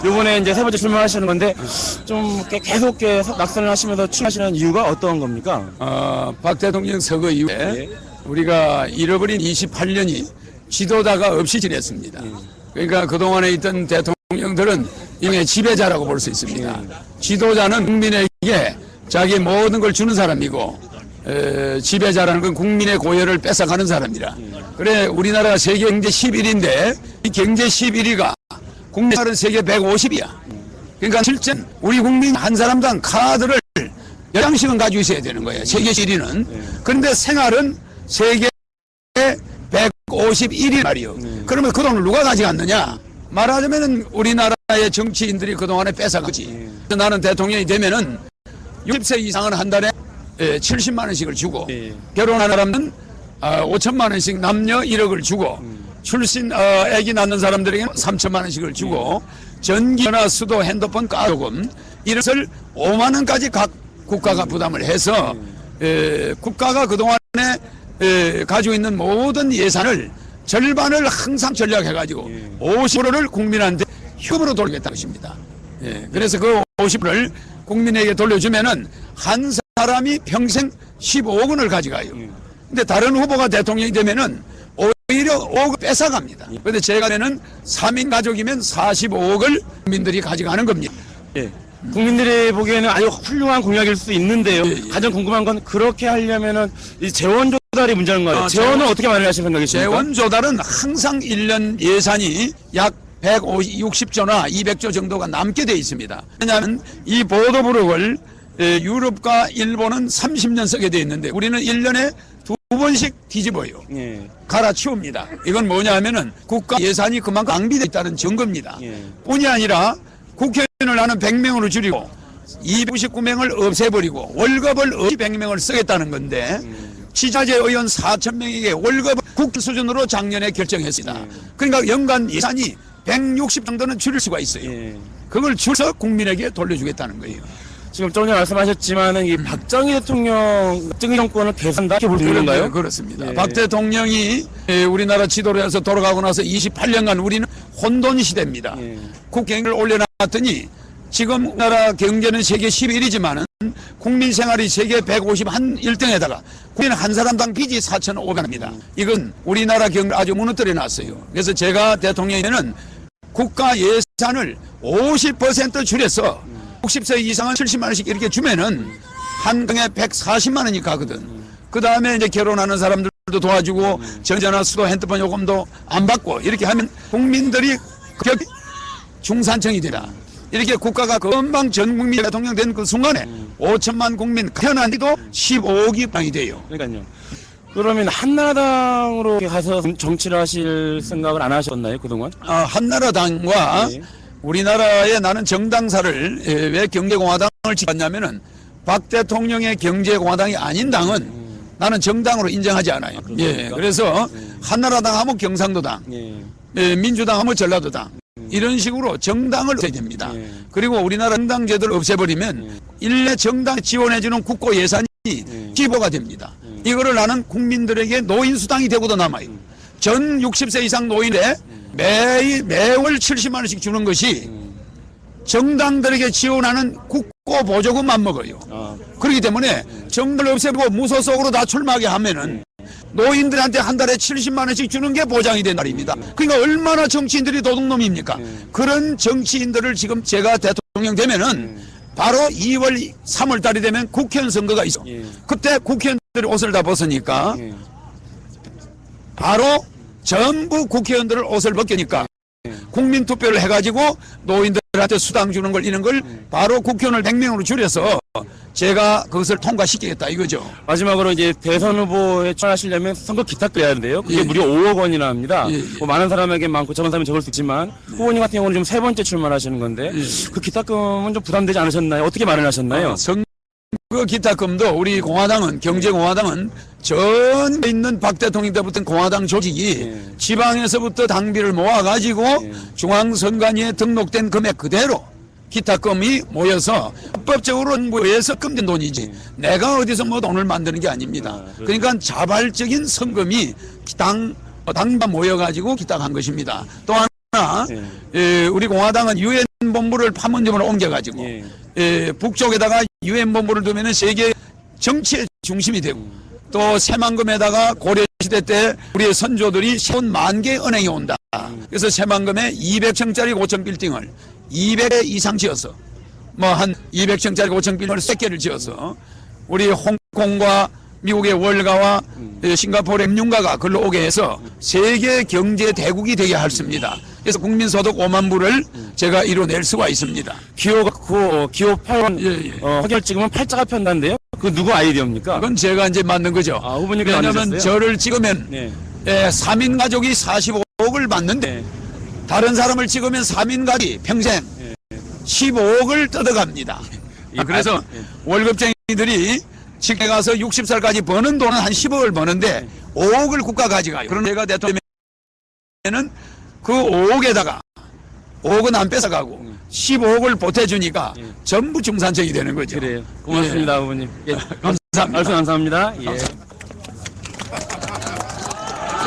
요번에 이제 세 번째 출마하시는 건데 좀 계속 낙선을 하시면서 출마하시는 이유가 어떤 겁니까? 박 대통령 서거 이후에 네. 우리가 잃어버린 28년이 지도자가 없이 지냈습니다. 그러니까 그동안에 있던 대통령들은 일종의 지배자라고 볼 수 있습니다. 지도자는 국민에게 자기 모든 걸 주는 사람이고 지배자라는 건 국민의 고열을 뺏어가는 사람이라. 그래 우리나라가 세계 경제 11위인데 이 경제 11위가 국민은 세계 150이야. 그러니까 실제 우리 국민 한 사람당 카드를 10장씩은 가지고 있어야 되는 거예요. 세계 1위는. 그런데 생활은 세계 151위 말이요. 그러면 그 돈을 누가 가져갔느냐? 말하자면은 우리나라의 정치인들이 그동안에 뺏어가지. 나는 대통령이 되면은 60세 이상은 한 달에 70만 원씩을 주고 결혼한 사람은 5천만 원씩 남녀 1억을 주고 아기 낳는 사람들에게는 3천만 원씩을 주고 전기나 수도 핸드폰 가요금 이런 것을 5만 원까지 각 국가가 부담을 해서 국가가 그동안에 가지고 있는 모든 예산을 절반을 항상 전략해가지고 50%를 국민한테 현금으로 돌리겠다는 것입니다. 그래서 그 50%를 국민에게 돌려주면은 한 사람이 평생 15억 원을 가져가요. 근데 다른 후보가 대통령이 되면은 오히려 5억을 뺏어갑니다. 그런데 제가 되는 3인 가족이면 45억을 국민들이 가져가는 겁니다. 국민들이 보기에는 아주 훌륭한 공약일 수 있는데요. 가장 궁금한 건 그렇게 하려면은 이 재원 조달이 문제인 거예요. 재원은 어떻게 마련하실 생각이십니까? 재원 조달은 항상 1년 예산이 약 160조나 200조 정도가 남게 돼 있습니다. 왜냐하면 이 보도블록을 유럽과 일본은 30년 쓰게 돼 있는데 우리는 1년에 2번씩 뒤집어요. 갈아치웁니다. 이건 뭐냐 하면은 국가 예산이 그만큼 낭비되어 있다는 증거입니다. 뿐이 아니라 국회의원을 나는 100명으로 줄이고 299명을 없애버리고 월급을 없이 100명을 쓰겠다는 건데 지자체 의원 4,000명에게 월급 국회 수준으로 작년에 결정했습니다. 그러니까 연간 예산이 160 정도는 줄일 수가 있어요. 그걸 줄여서 국민에게 돌려주겠다는 거예요. 지금 좀 전에 말씀하셨지만은 이 박정희 대통령 박정희 정권을 계산다 이렇게 볼 수 있는 건가요? 그렇습니다. 박 대통령이 우리나라 지도를 해서 돌아가고 나서 28년간 우리는 혼돈 시대입니다. 국경을 올려놨더니 지금 우리나라 경제는 세계 11위지만은 국민 생활이 세계 151등에다가 국민 한 사람당 빚이 4,500원입니다. 이건 우리나라 경제를 아주 무너뜨려 놨어요. 그래서 제가 대통령이 되는 국가 예산을 50% 줄여서 60세 이상은 70만 원씩 이렇게 주면은 한 강에 140만 원이 가거든. 그 다음에 이제 결혼하는 사람들도 도와주고 전자나 수도 핸드폰 요금도 안 받고 이렇게 하면 국민들이 중산층이 되라. 이렇게 국가가 금방 전 국민 대통령 된 그 순간에 5천만 국민 태어난데도 15억이 방이 돼요. 그러니까요. 그러면 한나라당으로 가서 정치를 하실 생각을 안 하셨나요, 그동안? 한나라당과 우리나라에 나는 정당사를 왜 경제공화당을 지었냐면은 박 대통령의 경제공화당이 아닌 당은 나는 정당으로 인정하지 않아요. 그래서 한나라당 하면 경상도당, 민주당 하면 전라도당 이런 식으로 정당을 없애야 됩니다. 그리고 우리나라 정당 제도를 없애버리면 일례 정당 지원해주는 국고 예산이 기부가 됩니다. 이거를 나는 국민들에게 노인수당이 되고도 남아요. 전 60세 이상 노인에 매월 70만 원씩 주는 것이 정당들에게 지원하는 국고 보조금만 먹어요. 그렇기 때문에 정당을 없애고 무소 속으로 다 출마하게 하면은 노인들한테 한 달에 70만 원씩 주는 게 보장이 된 말입니다. 그러니까 얼마나 정치인들이 도둑놈입니까? 그런 정치인들을 지금 제가 대통령 되면은 바로 2월, 3월 달이 되면 국회의원 선거가 있어. 그때 국회의원들이 옷을 다 벗으니까 바로 전부 국회의원들을 옷을 벗기니까 국민투표를 해가지고 노인들한테 수당 주는 걸 이런 걸 바로 국회의원을 100명으로 줄여서 제가 그것을 통과시키겠다 이거죠. 마지막으로 이제 대선 후보에 출마하시려면 선거 기탁금 해야 하는데요. 그게 무려 5억 원이나 합니다. 뭐 많은 사람에게 많고 적은 사람이 적을 수 있지만 후보님 같은 경우는 지금 세 번째 출마를 하시는 건데 그 기탁금은 좀 부담되지 않으셨나요? 어떻게 마련하셨나요? 그 기탁금도 우리 공화당은 경제공화당은 전에 있는 박 대통령 때부터 공화당 조직이 지방에서부터 당비를 모아가지고 중앙선관위에 등록된 금액 그대로 기탁금이 모여서 합법적으로 정부에서 금된 돈이지 내가 어디서 뭐 돈을 만드는 게 아닙니다. 그러니까 자발적인 성금이 당반 모여가지고 기탁한 것입니다. 또 하나 우리 공화당은 유엔 본부를 판문점으로 옮겨가지고 예. 북쪽에다가 유엔 본부를 두면은 세계 정치의 중심이 되고 또 새만금에다가 고려시대 때 우리의 선조들이 세운 만개 은행이 온다. 그래서 새만금에 200층짜리 고층 빌딩을 200개 이상 지어서 뭐 한 200층짜리 고층 빌딩을 3개를 지어서 우리 홍콩과 미국의 월가와 싱가포르의 금융가가 글로 오게 해서 세계 경제 대국이 되게 했습니다. 그래서 국민소득 5만 불을 제가 이뤄낼 수가 있습니다. 기호 8번 허결 찍으면 팔자가 편다는데요. 그 누구 아이디어입니까? 그건 제가 이제 만든 거죠. 아, 후보님께서 왜냐하면 만드셨어요? 저를 찍으면 네. 3인 가족이 45억을 받는데 네. 다른 사람을 찍으면 3인 가족이 평생 15억을 뜯어갑니다. 그래서 월급쟁이들이 직계 가서 60살까지 버는 돈은 한 10억을 버는데 5억을 국가 가져가요. 그럼 내가 대통령에는 그 5억에다가 5억은 안 뺏어가고 15억을 보태주니까 전부 중산층이 되는 거죠. 그래요. 고맙습니다, 후보님. 예. 감사합니다. 말씀 감사합니다. 예.